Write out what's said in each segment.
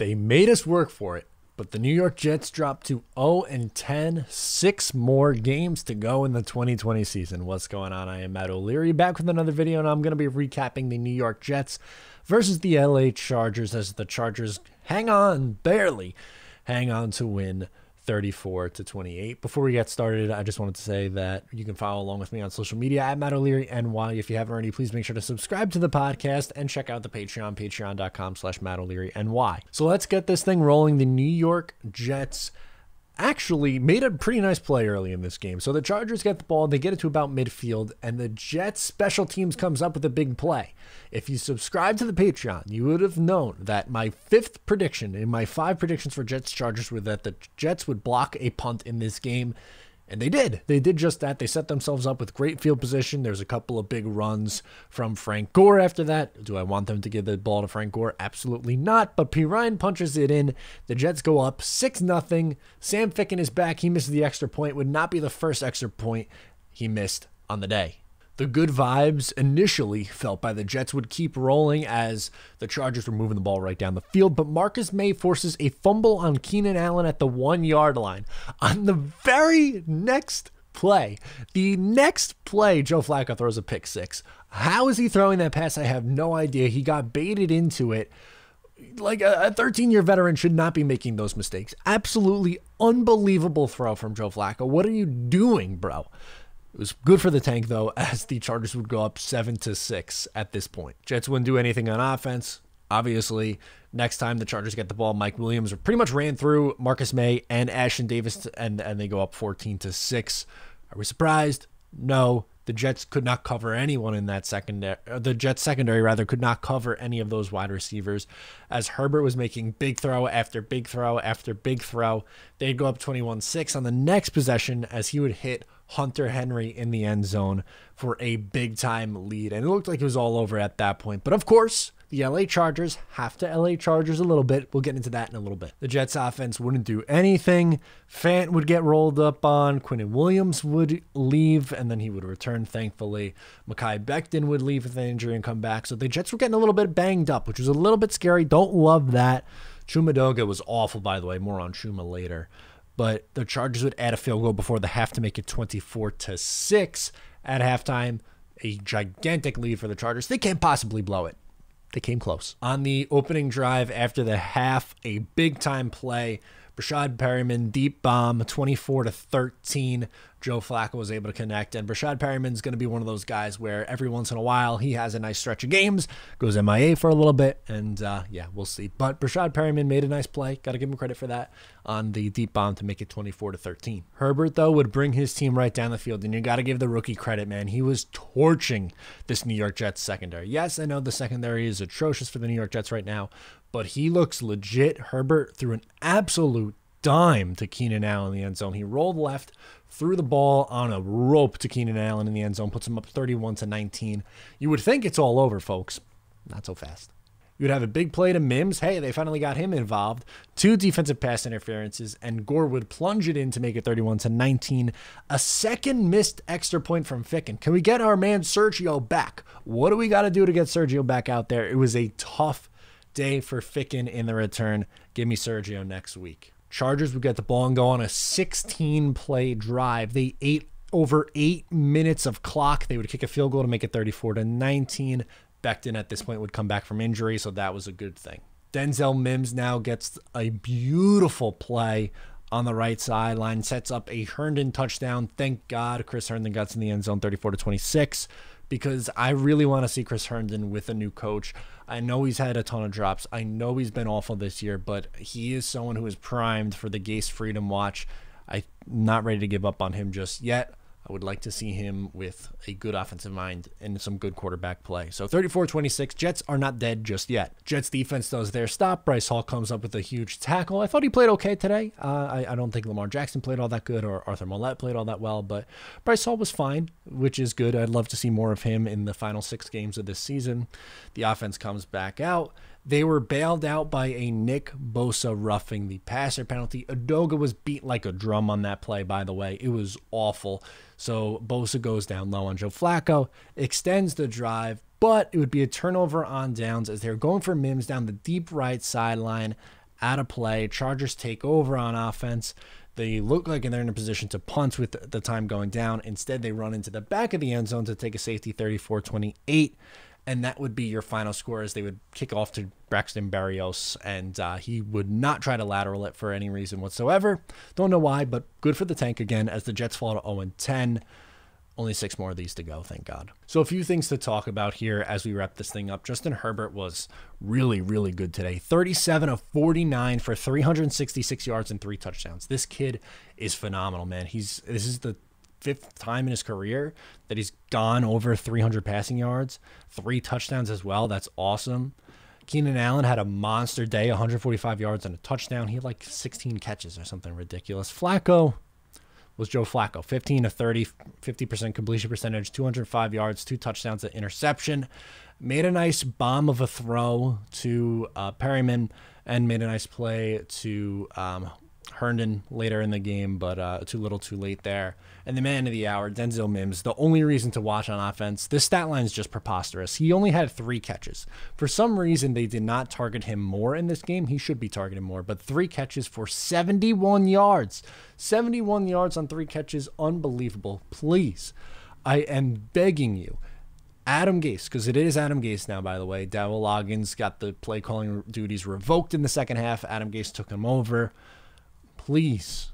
They made us work for it, but the New York Jets dropped to 0-10, 6 more games to go in the 2020 season. What's going on? I am Matt O'Leary, back with another video, and I'm going to be recapping the New York Jets versus the LA Chargers as the Chargers barely hang on to win 34-28. Before we get started, I just wanted to say that you can follow along with me on social media at Matt O'Leary NY. If you haven't already, please make sure to subscribe to the podcast and check out the Patreon, patreon.com/Matt O'Leary NY. So let's get this thing rolling. The New York Jets actually made a pretty nice play early in this game. So the Chargers get the ball, they get it to about midfield, and the Jets special teams comes up with a big play. If you subscribe to the Patreon, you would have known that my fifth prediction in my 5 predictions for Jets Chargers were that the Jets would block a punt in this game. And they did. They did just that. They set themselves up with great field position. There's a couple of big runs from Frank Gore after that. Do I want them to give the ball to Frank Gore? Absolutely not. But P. Ryan punches it in. The Jets go up 6-0. Sam Ficken is back. He misses the extra point. Would not be the first extra point he missed on the day. The good vibes initially felt by the Jets would keep rolling as the Chargers were moving the ball right down the field, but Marcus May forces a fumble on Keenan Allen at the 1-yard line. On the very next play, Joe Flacco throws a pick 6. How is he throwing that pass? I have no idea. He got baited into it. Like a 13-year veteran should not be making those mistakes. Absolutely unbelievable throw from Joe Flacco. What are you doing, bro? It was good for the tank, though, as the Chargers would go up 7-6 at this point. Jets wouldn't do anything on offense. Obviously, next time the Chargers get the ball, Mike Williams pretty much ran through Marcus May and Ashton Davis, and they go up 14-6. Are we surprised? No. The Jets could not cover anyone in that secondary. The Jets secondary, rather, could not cover any of those wide receivers as Herbert was making big throw after big throw after big throw. They'd go up 21-6 on the next possession as he would hit Hunter Henry in the end zone for a big-time lead. And it looked like it was all over at that point. But, of course, the LA Chargers have to LA Chargers a little bit. We'll get into that in a little bit. The Jets offense wouldn't do anything. Fant would get rolled up on. Quinnen Williams would leave, and then he would return, thankfully. Mekhi Becton would leave with an injury and come back. So the Jets were getting a little bit banged up, which was a little bit scary. Don't love that. Chuma Doga was awful, by the way. More on Chuma later. But the Chargers would add a field goal before the half to make it 24-6 at halftime. A gigantic lead for the Chargers. They can't possibly blow it. They came close. On the opening drive after the half, a big-time play. Brashad Perriman, deep bomb, 24-13. Joe Flacco was able to connect, and Brashad Perriman's going to be one of those guys where every once in a while he has a nice stretch of games, goes MIA for a little bit, and yeah, we'll see. But Brashad Perriman made a nice play. Got to give him credit for that on the deep bomb to make it 24-13. Herbert, though, would bring his team right down the field, and you got to give the rookie credit, man. He was torching this New York Jets secondary. Yes, I know the secondary is atrocious for the New York Jets right now, but he looks legit. Herbert threw an absolute dime to Keenan Allen in the end zone. He rolled left, threw the ball on a rope to Keenan Allen in the end zone, puts him up 31-19. You would think it's all over, folks. Not so fast. You would have a big play to Mims. Hey, they finally got him involved. 2 defensive pass interferences, and Gore would plunge it in to make it 31-19. A second missed extra point from Ficken. Can we get our man Sergio back? What do we got to do to get Sergio back out there? It was a tough day for Ficken in the return. Give me Sergio next week. Chargers would get the ball and go on a 16-play drive. They ate over 8 minutes of clock. They would kick a field goal to make it 34-19. Becton at this point would come back from injury, so that was a good thing. Denzel Mims now gets a beautiful play on the right sideline, sets up a Herndon touchdown. Thank God Chris Herndon got in the end zone 34-26. Because I really want to see Chris Herndon with a new coach. I know he's had a ton of drops. I know he's been awful this year, but he is someone who is primed for the Gase Freedom Watch. I'm not ready to give up on him just yet. I would like to see him with a good offensive mind and some good quarterback play. So 34-26, Jets are not dead just yet. Jets defense does their stop. Bryce Hall comes up with a huge tackle. I thought he played okay today. I don't think Lamar Jackson played all that good or Arthur Mollett played all that well, but Bryce Hall was fine, which is good. I'd love to see more of him in the final 6 games of this season. The offense comes back out. They were bailed out by a Nick Bosa roughing the passer penalty. Udoga was beat like a drum on that play, by the way. It was awful. So Bosa goes down low on Joe Flacco, extends the drive, but it would be a turnover on downs as they're going for Mims down the deep right sideline out of play. Chargers take over on offense. They look like they're in a position to punt with the time going down. Instead, they run into the back of the end zone to take a safety, 34-28. And that would be your final score, as they would kick off to Braxton Berrios, and he would not try to lateral it for any reason whatsoever. Don't know why, but good for the tank again, as the Jets fall to 0-10. Only 6 more of these to go, thank God. So a few things to talk about here as we wrap this thing up. Justin Herbert was really, really good today. 37 of 49 for 366 yards and 3 touchdowns. This kid is phenomenal, man. This is the 5th time in his career that he's gone over 300 passing yards, 3 touchdowns as well. That's awesome. Keenan Allen had a monster day, 145 yards and a touchdown. He had like 16 catches or something ridiculous. Flacco was Joe Flacco, 15 of 30, 50% completion percentage, 205 yards, 2 touchdowns, an interception. Made a nice bomb of a throw to Perryman, and made a nice play to Herndon later in the game, but too little too late there. And the man of the hour, Denzel Mims, the only reason to watch on offense. This stat line is just preposterous. He only had 3 catches. For some reason, they did not target him more in this game. He should be targeted more, but 3 catches for 71 yards. 71 yards on 3 catches, unbelievable. Please, I am begging you, Adam Gase, because it is Adam Gase now, by the way. Dowell Loggins got the play calling duties revoked in the second half. Adam Gase took him over. Please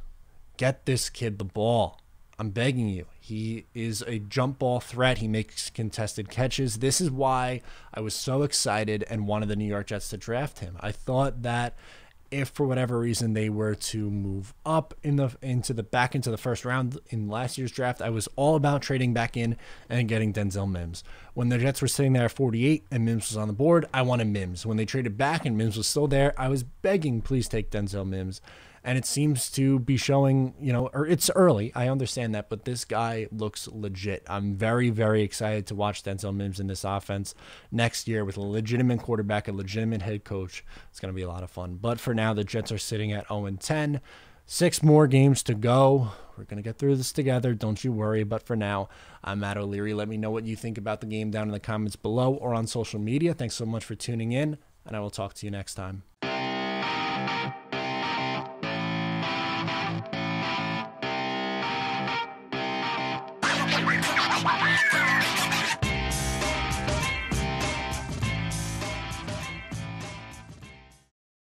get this kid the ball. I'm begging you. He is a jump ball threat. He makes contested catches. This is why I was so excited and wanted the New York Jets to draft him. I thought that if for whatever reason they were to move up into the first round in last year's draft, I was all about trading back in and getting Denzel Mims. When the Jets were sitting there at 48 and Mims was on the board, I wanted Mims. When they traded back and Mims was still there, I was begging, please take Denzel Mims. And it seems to be showing, or it's early. I understand that, but this guy looks legit. I'm very, very excited to watch Denzel Mims in this offense next year with a legitimate quarterback, a legitimate head coach. It's going to be a lot of fun. But for now, the Jets are sitting at 0-10. 6 more games to go. We're going to get through this together. Don't you worry. But for now, I'm Matt O'Leary. Let me know what you think about the game down in the comments below or on social media. Thanks so much for tuning in, and I will talk to you next time. Wow.